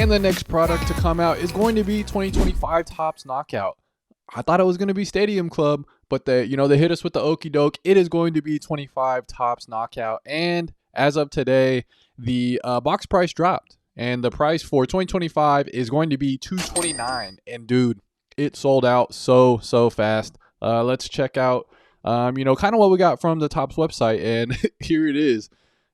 And the next product to come out is going to be 2025 Topps Knockout. I thought it was going to be Stadium Club, but they hit us with the okie doke. It is going to be 25 Topps Knockout. And as of today, the box price dropped. And the price for 2025 is going to be $229. And dude, it sold out so fast. Let's check out, kind of what we got from the Topps website. And here it is.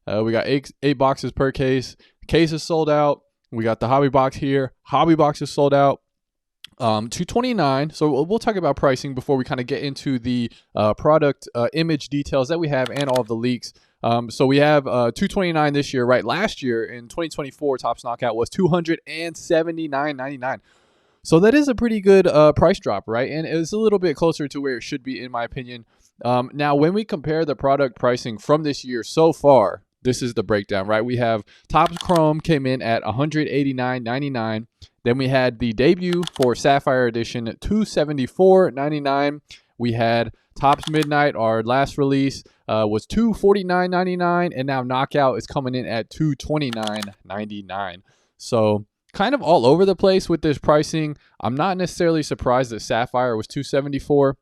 We got eight boxes per case. Case is sold out. We got the hobby box here. Hobby box is sold out. $229. So we'll talk about pricing before we kind of get into the product image details that we have and all of the leaks. So we have $229 this year, right? Last year in 2024, Topps Knockout was $279.99. So that is a pretty good price drop, right? And it's a little bit closer to where it should be, in my opinion. Now, when we compare the product pricing from this year so far, this is the breakdown, right? We have Topps Chrome came in at $189.99. Then we had the debut for Sapphire Edition at $274.99. We had Topps Midnight, our last release, was $249.99. And now Knockout is coming in at $229.99. So kind of all over the place with this pricing. I'm not necessarily surprised that Sapphire was $274.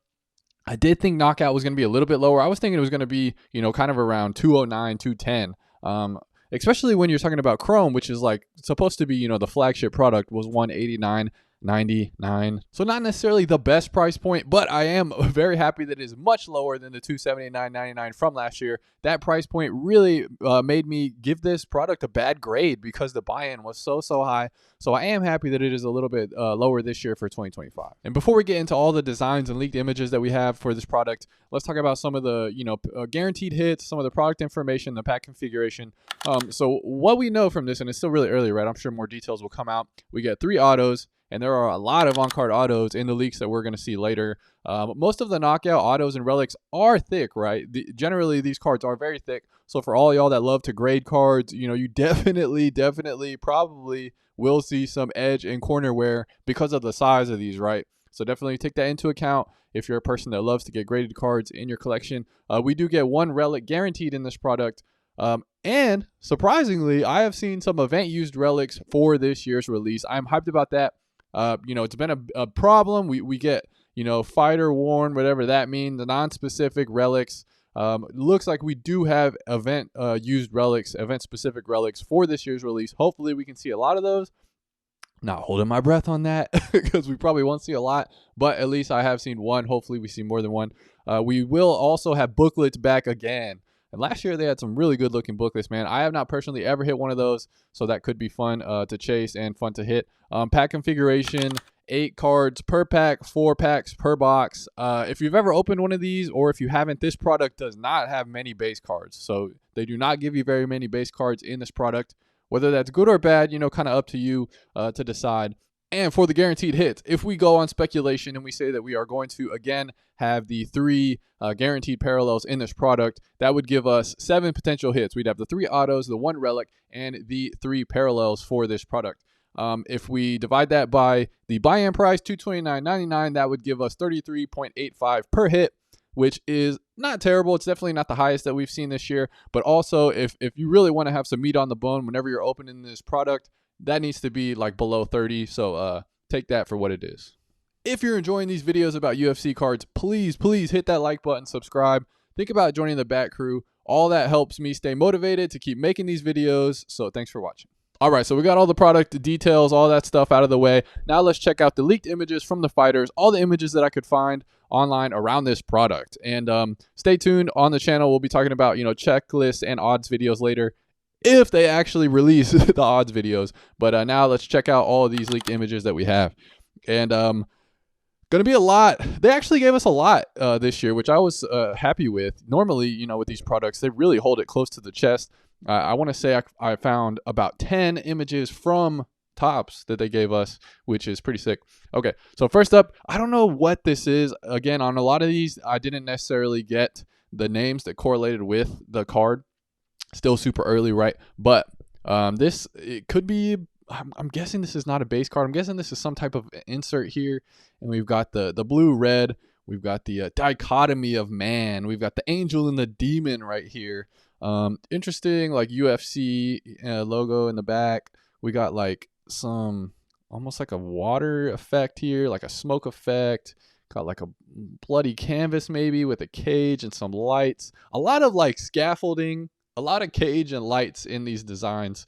I did think Knockout was going to be a little bit lower. I was thinking it was going to be, kind of around $209, $210. Especially when you're talking about Chrome, which is like supposed to be, the flagship product, was $189.99. So not necessarily the best price point, but I am very happy that it is much lower than the $279.99 from last year. That price point really made me give this product a bad grade because the buy-in was so high. So I am happy that it is a little bit lower this year for 2025. And before we get into all the designs and leaked images that we have for this product, let's talk about some of the, guaranteed hits, some of the product information, the pack configuration. So what we know from this, and it's still really early, right? I'm sure more details will come out. We get 3 autos, and there are a lot of on-card autos in the leaks that we're going to see later. Most of the knockout autos and relics are thick, right? Generally, these cards are very thick. So for all y'all that love to grade cards, you definitely, probably will see some edge and corner wear because of the size of these, right? So definitely take that into account if you're a person that loves to get graded cards in your collection. We do get 1 relic guaranteed in this product. And surprisingly, I have seen some event used relics for this year's release. I'm hyped about that. It's been a problem. We get, fighter worn, whatever that means, the non-specific relics. Looks like we do have event used relics, event specific relics for this year's release. Hopefully we can see a lot of those. Not holding my breath on that because we probably won't see a lot, but at least I have seen 1. Hopefully we see more than 1. We will also have booklets back again. And last year they had some really good looking booklets, man. I have not personally ever hit one of those, so that could be fun to chase and fun to hit. Pack configuration, 8 cards per pack, 4 packs per box. If you've ever opened one of these, or if you haven't, this product does not have many base cards. So they do not give you very many base cards in this product. Whether that's good or bad, kind of up to you to decide. And for the guaranteed hits, if we go on speculation and we say that we are going to, again, have the 3 guaranteed parallels in this product, that would give us 7 potential hits. We'd have the 3 autos, the 1 relic, and the 3 parallels for this product. If we divide that by the buy-in price, $229.99, that would give us 33.85 per hit, which is not terrible. It's definitely not the highest that we've seen this year. But also, if you really want to have some meat on the bone whenever you're opening this product, that needs to be like below 30. So take that for what it is. If you're enjoying these videos about UFC cards, please hit that like button, subscribe. Think about joining the BAT crew. All that helps me stay motivated to keep making these videos. So thanks for watching. All right, so we got all the product details, all that stuff out of the way. Now let's check out the leaked images from the fighters, all the images that I could find online around this product. And stay tuned on the channel. We'll be talking about, checklists and odds videos later, if they actually release the odds videos. But now let's check out all of these leaked images that we have. And going to be a lot. They actually gave us a lot this year, which I was happy with. Normally, with these products, they really hold it close to the chest. I want to say I found about 10 images from Topps that they gave us, which is pretty sick. Okay, so first up, I don't know what this is. Again, on a lot of these, I didn't necessarily get the names that correlated with the card. Still super early, right? But it could be, I'm guessing this is not a base card. I'm guessing this is some type of insert here. And we've got the blue-red. We've got the dichotomy of man. We've got the angel and the demon right here. Interesting, like UFC logo in the back. We got like some almost like a water effect here, like a smoke effect. Got like a bloody canvas maybe with a cage and some lights. A lot of like scaffolding, a lot of cage and lights in these designs.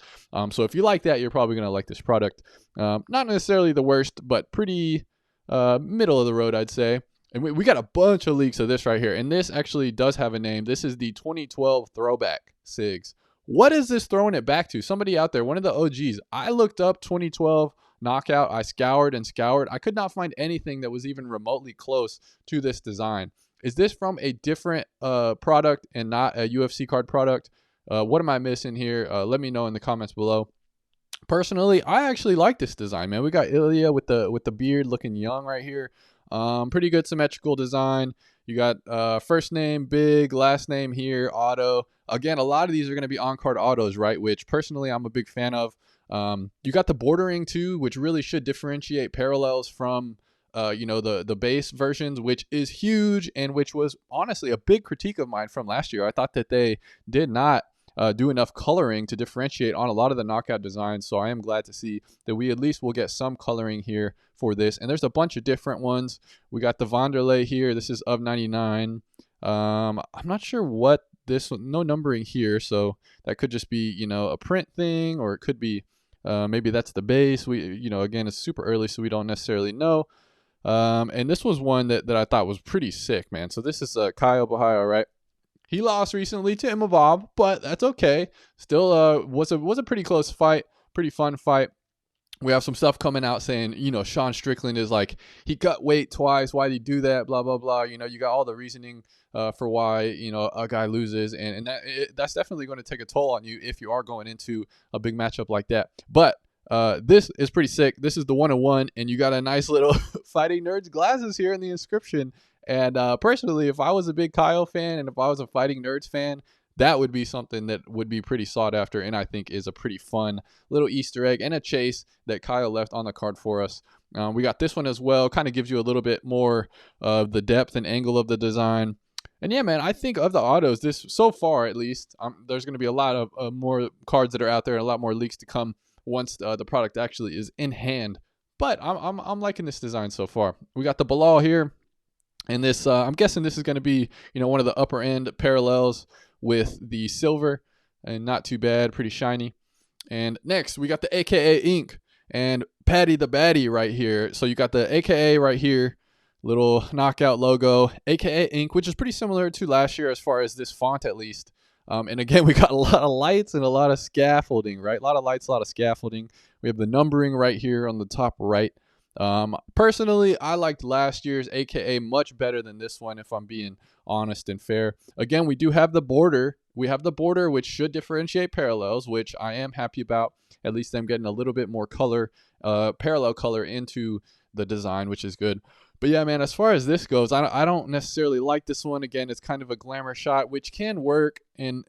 So if you like that, you're probably going to like this product. Not necessarily the worst, but pretty middle of the road, I'd say. And we got a bunch of leaks of this right here. And this actually does have a name. This is the 2012 Throwback SIGs. What is this throwing it back to? Somebody out there, one of the OGs. I looked up 2012 Knockout. I scoured and scoured. I could not find anything that was even remotely close to this design. Is this from a different product and not a UFC card product? What am I missing here? Let me know in the comments below. Personally, I actually like this design, man. We got Ilya with the beard looking young right here. Pretty good symmetrical design. You got first name big, last name here, auto. Again, a lot of these are going to be on-card autos, right? Which personally I'm a big fan of. You got the bordering too, which really should differentiate parallels from the base versions, which is huge and which was honestly a big critique of mine from last year. I thought that they did not do enough coloring to differentiate on a lot of the knockout designs. So I am glad to see that we at least will get some coloring here for this. And there's a bunch of different ones. We got the Vanderlei here. This is of 99. I'm not sure what this, no numbering here. So that could just be, a print thing, or it could be maybe that's the base. We, again, it's super early, so we don't necessarily know. And this was one that I thought was pretty sick, man. So this is Kyle Bahio, right? He lost recently to Imavov, but that's okay. Still was a pretty close fight, pretty fun fight. We have some stuff coming out saying, Sean Strickland is like, he cut weight twice. Why did he do that? Blah, blah, blah. You got all the reasoning for why, a guy loses. And that's definitely going to take a toll on you if you are going into a big matchup like that. But this is pretty sick. This is the 101, and you got a nice little Fighting Nerds glasses here in the inscription. And personally, if I was a big Kyle fan and if I was a Fighting Nerds fan, that would be something that would be pretty sought after, and I think is a pretty fun little Easter egg and a chase that Kyle left on the card for us. We got this one as well. Kind of gives you a little bit more of the depth and angle of the design. And yeah, man, I think of the autos, this so far at least, there's going to be a lot of more cards that are out there and a lot more leaks to come once the product actually is in hand. But I'm liking this design so far. We got the Bilal here. And this, I'm guessing this is going to be, one of the upper end parallels with the silver, and not too bad, pretty shiny. And next, we got the AKA ink and Patty the Batty right here. So you got the AKA right here, little knockout logo, AKA ink, which is pretty similar to last year as far as this font at least. And again, we got a lot of lights and a lot of scaffolding, right? A lot of lights, a lot of scaffolding. We have the numbering right here on the top right. Personally, I liked last year's AKA much better than this one, if I'm being honest and fair. Again, we do have the border. We have the border, which should differentiate parallels, which I am happy about. At least I'm getting a little bit more color, parallel color into the design, which is good. But yeah, man, as far as this goes, I don't necessarily like this one. Again, it's kind of a glamour shot, which can work. And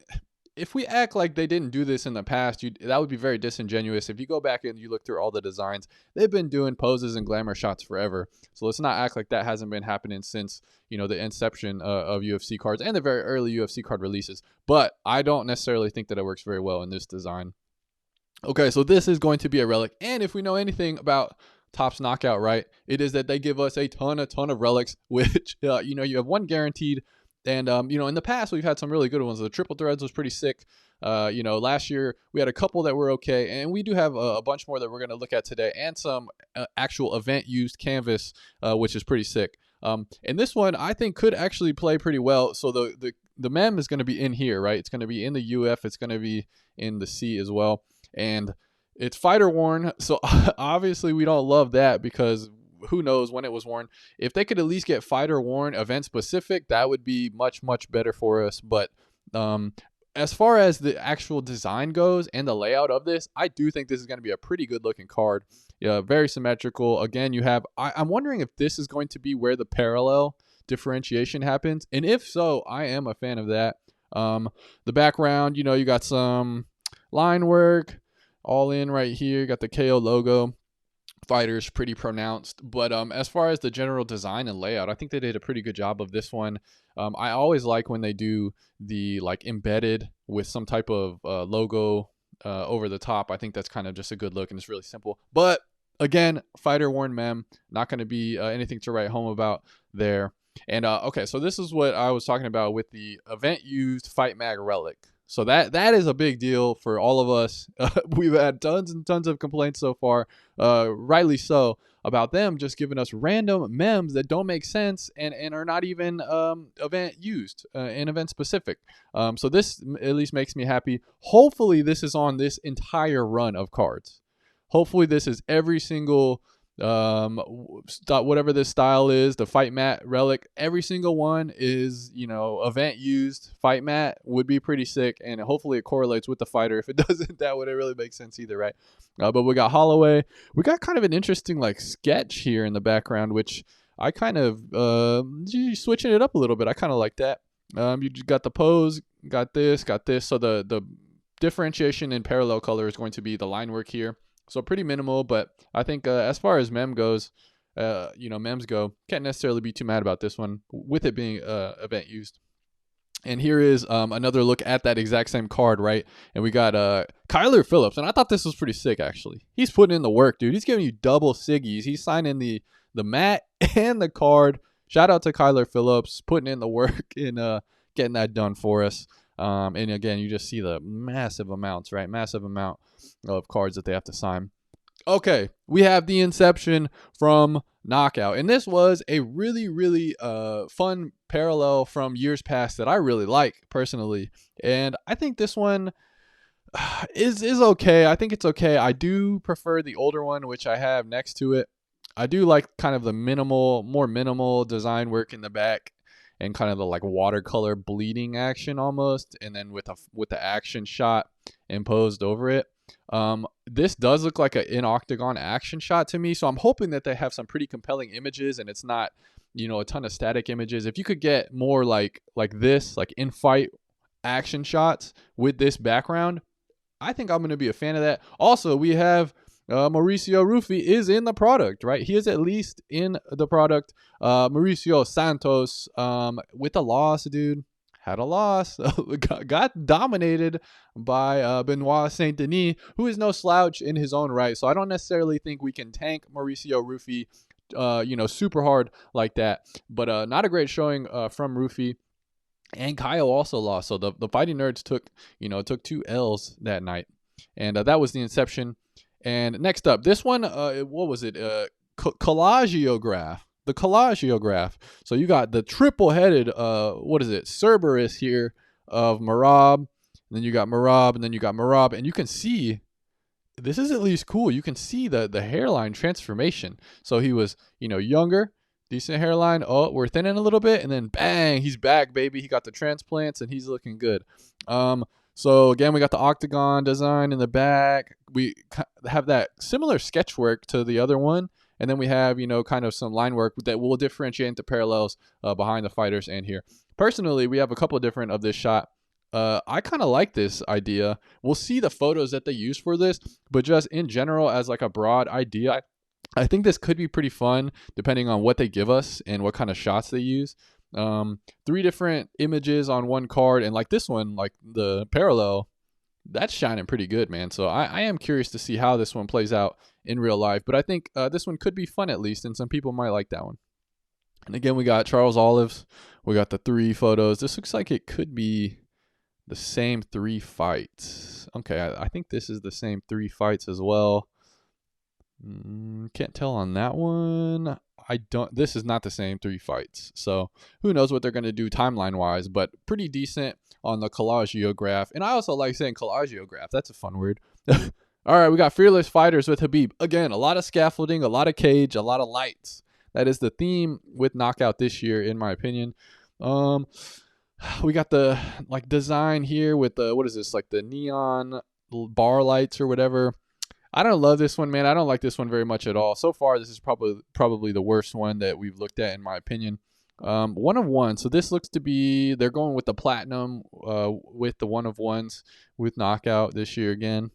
if we act like they didn't do this in the past, that would be very disingenuous. If you go back and you look through all the designs, they've been doing poses and glamour shots forever. So let's not act like that hasn't been happening since, the inception of UFC cards and the very early UFC card releases. But I don't necessarily think that it works very well in this design. Okay, so this is going to be a relic. And if we know anything about Topps Knockout, right, it is that they give us a ton of relics, which, you have one guaranteed. And, in the past, we've had some really good ones. The triple threads was pretty sick. Last year we had a couple that were okay. And we do have a bunch more that we're going to look at today, and some actual event used canvas, which is pretty sick. And this one I think could actually play pretty well. So the mem is going to be in here, right? It's going to be in the UF. It's going to be in the C as well. And it's fighter worn. So obviously we don't love that, because who knows when it was worn. If they could at least get fighter worn event specific, that would be much better for us. But as far as the actual design goes and the layout of this, I do think this is going to be a pretty good looking card. Yeah, very symmetrical. Again, you have, I'm wondering if this is going to be where the parallel differentiation happens, and if so, I am a fan of that. The background, you got some line work all in right here. You got the KO logo. Fighters pretty pronounced, but as far as the general design and layout, I think they did a pretty good job of this one. I always like when they do the embedded with some type of logo over the top. I think that's kind of just a good look, and it's really simple. But again, fighter worn mem, not going to be anything to write home about there. And okay, so this is what I was talking about with the event used Fight Mag Relic. So that is a big deal for all of us. We've had tons and tons of complaints so far, rightly so, about them just giving us random mems that don't make sense and are not even event used and event specific. So this at least makes me happy. Hopefully this is on this entire run of cards. Hopefully this is every single whatever this style is, the fight mat relic, every single one is, you know, event used fight mat. Would be pretty sick, and hopefully it correlates with the fighter. If it doesn't, that wouldn't really make sense either, right? But we got Holloway. We got kind of an interesting like sketch here in the background, which I kind of switching it up a little bit. I kind of like that. You got the pose, got this. So the differentiation in parallel color is going to be the line work here. So pretty minimal, but I think as far as mem goes, mems go, can't necessarily be too mad about this one with it being event used. And here is another look at that exact same card, right? And we got Kyler Phillips, and I thought this was pretty sick actually. He's putting in the work, dude. He's giving you double siggies. He's signing the mat and the card. Shout out to Kyler Phillips putting in the work and getting that done for us. And again, you just see the massive amounts, right? Massive amount of cards that they have to sign. Okay, we have the Inception from Knockout. And this was a really, really fun parallel from years past that I really like personally. And I think this one is okay. I think it's okay. I do prefer the older one, which I have next to it. I do like kind of the more minimal design work in the back, and kind of the like watercolor bleeding action almost, and then with the action shot imposed over it. This does look like an in octagon action shot to me, so I'm hoping that they have some pretty compelling images and it's not, you know, a ton of static images. If you could get more like this, like in fight action shots with this background, I think I'm going to be a fan of that. Also, we have Mauricio Rufy is in the product, right? He is at least in the product. Mauricio Santos, with a loss, dude. Had a loss. got dominated by Benoit Saint Denis, who is no slouch in his own right. So I don't necessarily think we can tank Mauricio Rufy, super hard like that. But not a great showing from Rufy. And Kyle also lost. So the Fighting Nerds took 2 L's that night. And that was the Inception. And next up, this one, what was it? Collagiograph. The Collagiograph. So you got the triple-headed, Cerberus here of Marab. And then you got Marab, and then you got Marab. And you can see, this is at least cool. You can see the hairline transformation. So he was, younger, decent hairline. Oh, we're thinning a little bit. And then bang, he's back, baby. He got the transplants, and he's looking good. So again, we got the octagon design in the back. We have that similar sketch work to the other one. And then we have, kind of some line work that will differentiate into parallels behind the fighters and here. Personally, we have a couple different of this shot. I kind of like this idea. We'll see the photos that they use for this, but just in general as like a broad idea, I think this could be pretty fun depending on what they give us and what kind of shots they use. 3 different images on one card, and like this one, like the parallel, that's shining pretty good, man. So I am curious to see how this one plays out in real life, but I think this one could be fun at least, and some people might like that one. And again, we got Charles Olives. We got the 3 photos. This looks like it could be the same 3 fights. Okay, I think this is the same 3 fights as well. Can't tell on that one. This is not the same 3 fights. So who knows what they're going to do timeline wise, but pretty decent on the Collagiograph. And I also like saying Collagiograph. That's a fun word. All right, we got Fearless Fighters with Khabib. Again, a lot of scaffolding, a lot of cage, a lot of lights. That is the theme with Knockout this year, in my opinion. We got the design here with the, what is this, like the neon bar lights or whatever. I don't love this one, man. I don't like this one very much at all. So far, this is probably the worst one that we've looked at, in my opinion. 1 of 1. So this looks to be, they're going with the platinum with the 1 of 1s with Knockout this year again.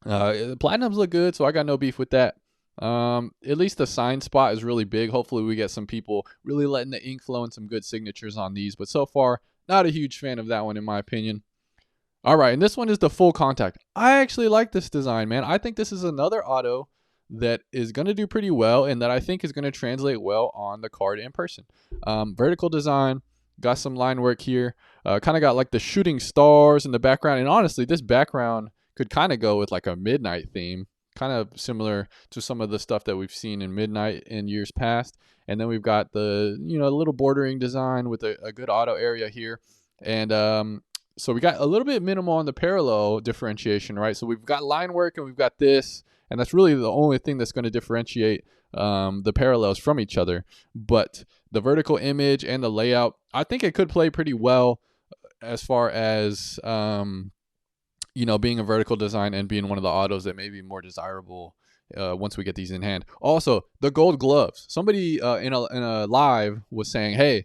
The platinums look good, so I got no beef with that. At least the sign spot is really big. Hopefully we get some people really letting the ink flow and some good signatures on these. But so far, not a huge fan of that one, in my opinion. All right, and this one is the full contact. I actually like this design, man. I think this is another auto that is going to do pretty well and that I think is going to translate well on the card in person. Vertical design, got some line work here. Kind of got like the shooting stars in the background. And honestly, this background could kind of go with like a midnight theme, kind of similar to some of the stuff that we've seen in midnight in years past. And then we've got the, little bordering design with a good auto area here. And so we got a little bit minimal on the parallel differentiation, right? So we've got line work and we've got this, and that's really the only thing that's going to differentiate the parallels from each other. But the vertical image and the layout, I think it could play pretty well as far as, being a vertical design and being one of the autos that may be more desirable once we get these in hand. Also, the gold gloves. Somebody in a live was saying, hey,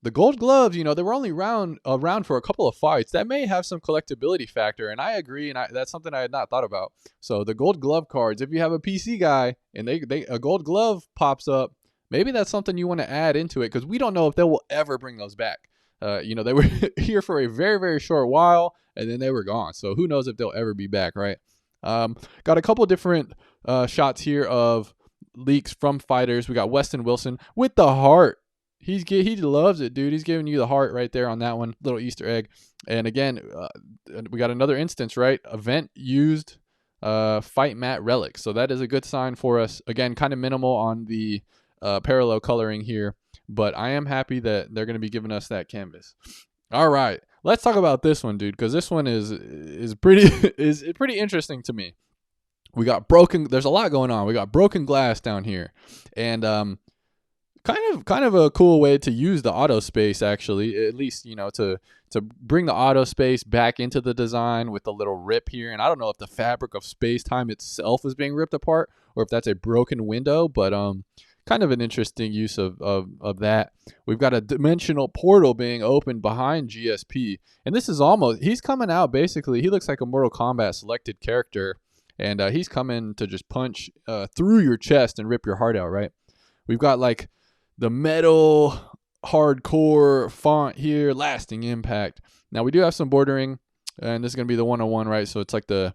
the gold gloves, they were only around for a couple of fights. That may have some collectability factor, and I agree, and that's something I had not thought about. So the gold glove cards, if you have a PC guy and a gold glove pops up, maybe that's something you want to add into it, because we don't know if they will ever bring those back. They were here for a very, very short while, and then they were gone. So who knows if they'll ever be back, right? Got a couple different shots here of leaks from fighters. We got Weston Wilson with the heart. He loves it, dude. He's giving you the heart right there on that one. Little Easter egg. And again, we got another instance, right? Event used fight mat relics. So that is a good sign for us. Again, kind of minimal on the parallel coloring here, but I am happy that they're going to be giving us that canvas. All right, let's talk about this one, dude, because this one is pretty is pretty interesting to me. We got broken. There's a lot going on. We got broken glass down here, and kind of a cool way to use the auto space, actually, at least, to bring the auto space back into the design with the little rip here. And I don't know if the fabric of space-time itself is being ripped apart or if that's a broken window, but kind of an interesting use of that. We've got a dimensional portal being opened behind GSP, and this is he's coming out, basically. He looks like a Mortal Kombat selected character, and he's coming to just punch through your chest and rip your heart out, right? We've got like the metal hardcore font here, lasting impact. Now we do have some bordering, and this is going to be the 101, right? So it's like the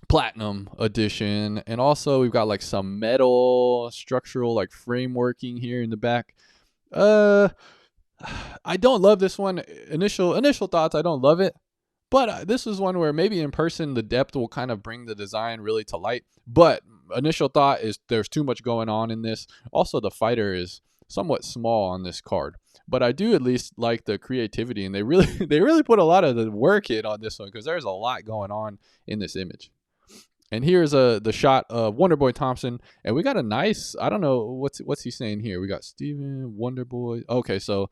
platinum edition, and also we've got like some metal structural like frameworking here in the back. I don't love this one. Initial thoughts, I don't love it. But this is one where maybe in person the depth will kind of bring the design really to light. But initial thought is there's too much going on in this. Also, the fighter is somewhat small on this card. But I do at least like the creativity, and they really put a lot of the work in on this one, because there's a lot going on in this image. And here's the shot of Wonderboy Thompson, and we got a nice, I don't know what's he saying here. We got Steven Wonderboy. Okay, so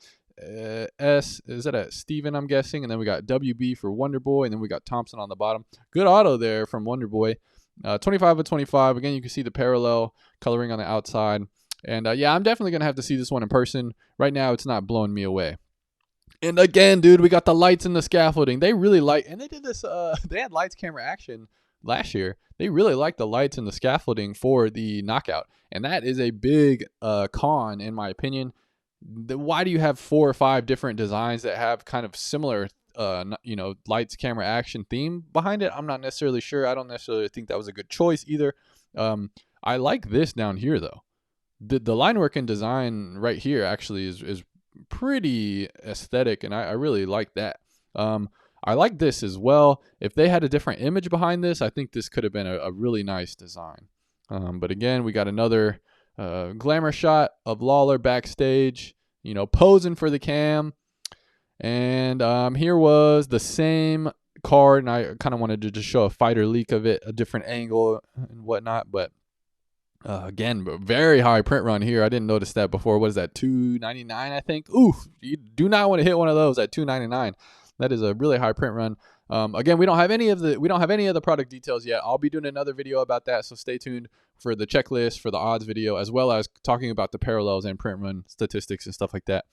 S, is that a Steven, I'm guessing, and then we got WB for Wonderboy, and then we got Thompson on the bottom. Good auto there from Wonderboy. 25 of 25. Again, you can see the parallel coloring on the outside. And yeah, I'm definitely going to have to see this one in person. Right now, it's not blowing me away. And again, dude, we got the lights and the scaffolding. They really and they did this, they had lights, camera, action last year. They really like the lights and the scaffolding for the knockout. And that is a big con, in my opinion. Why do you have 4 or 5 different designs that have kind of similar lights, camera, action theme behind it? I'm not necessarily sure. I don't necessarily think that was a good choice either. I like this down here, though. The line work and design right here actually is pretty aesthetic, and I really like that. I like this as well. If they had a different image behind this, I think this could have been a really nice design. But again, we got another glamour shot of Lawler backstage, posing for the cam. And here was the same card, and I kind of wanted to just show a fighter leak of it, a different angle and whatnot. But again, very high print run here. I didn't notice that before. What is that, $2.99, I think? Oof, you do not want to hit one of those at $2.99. That is a really high print run. Again, we don't have any of the product details yet. I'll be doing another video about that, so stay tuned for the checklist, for the odds video, as well as talking about the parallels and print run statistics and stuff like that.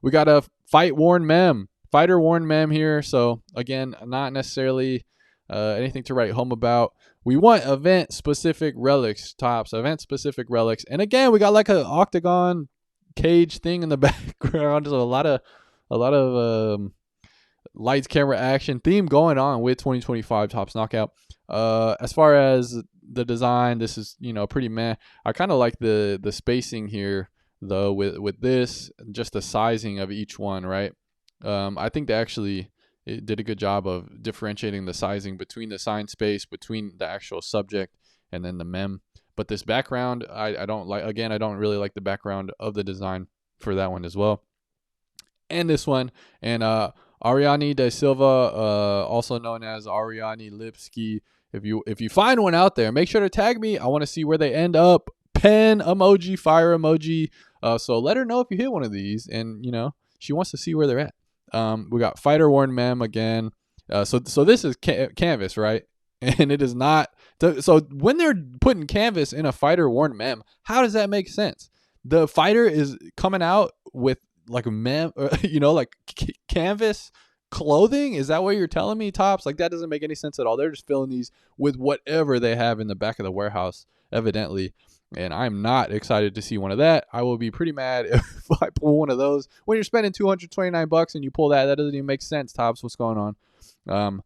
We got a fighter worn mem here. So again, not necessarily anything to write home about. We want event specific relics, Topps event specific relics, and again, we got like an octagon cage thing in the background. There's a lot of lights, camera, action theme going on with 2025 Topps Knockout. As far as the design, this is, you know, pretty meh. I kind of like the spacing here though with this, just the sizing of each one, right? I think they actually did a good job of differentiating the sizing between the sign space, between the actual subject, and then the mem. But this background, I don't like. Again, I don't really like the background of the design for that one as well. And this one, and Ariane de Silva, also known as Ariane Lipski. If you find one out there, make sure to tag me. I want to see where they end up. Pen emoji, fire emoji. So let her know if you hit one of these, and you know she wants to see where they're at. We got fighter worn mem again. So this is canvas, right? And it is not. So when they're putting canvas in a fighter worn mem, how does that make sense? The fighter is coming out with like a mem, you know, like canvas clothing. Is that what you're telling me, Topps? Like that doesn't make any sense at all. They're just filling these with whatever they have in the back of the warehouse, evidently. And I'm not excited to see one of that. I will be pretty mad if I pull one of those. When you're spending $229 and you pull that doesn't even make sense, Topps. What's going on?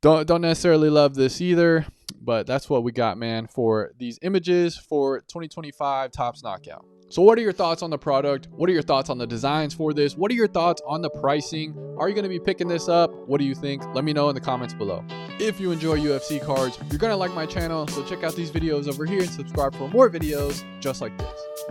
Don't necessarily love this either, but that's what we got, man, for these images for 2025 Topps Knockout. So what are your thoughts on the product? What are your thoughts on the designs for this? What are your thoughts on the pricing? Are you going to be picking this up? What do you think? Let me know in the comments below. If you enjoy UFC cards, you're going to like my channel, so check out these videos over here and subscribe for more videos just like this.